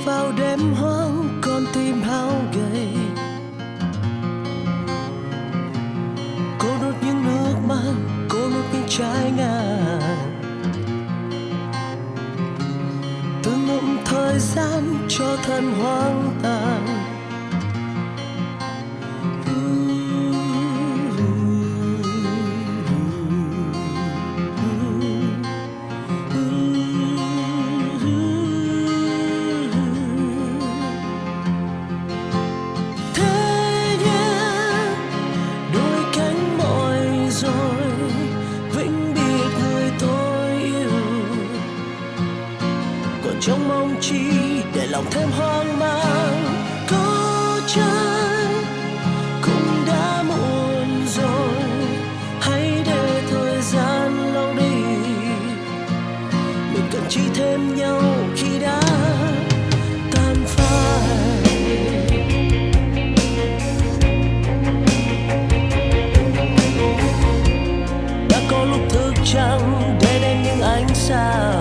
vào đêm hoang con tim hao gầy, cô nuốt những nước mắt, cô nuốt những trái ngang, từng ngụm thời gian cho thân hoang tàn. Trong mong chi để lòng thêm hoang mang, có chăng cũng đã muộn rồi, hãy để thời gian lâu đi, mình cần chỉ thêm nhau khi đã tan phai. Đã có lúc thức trắng để đến những ánh sao,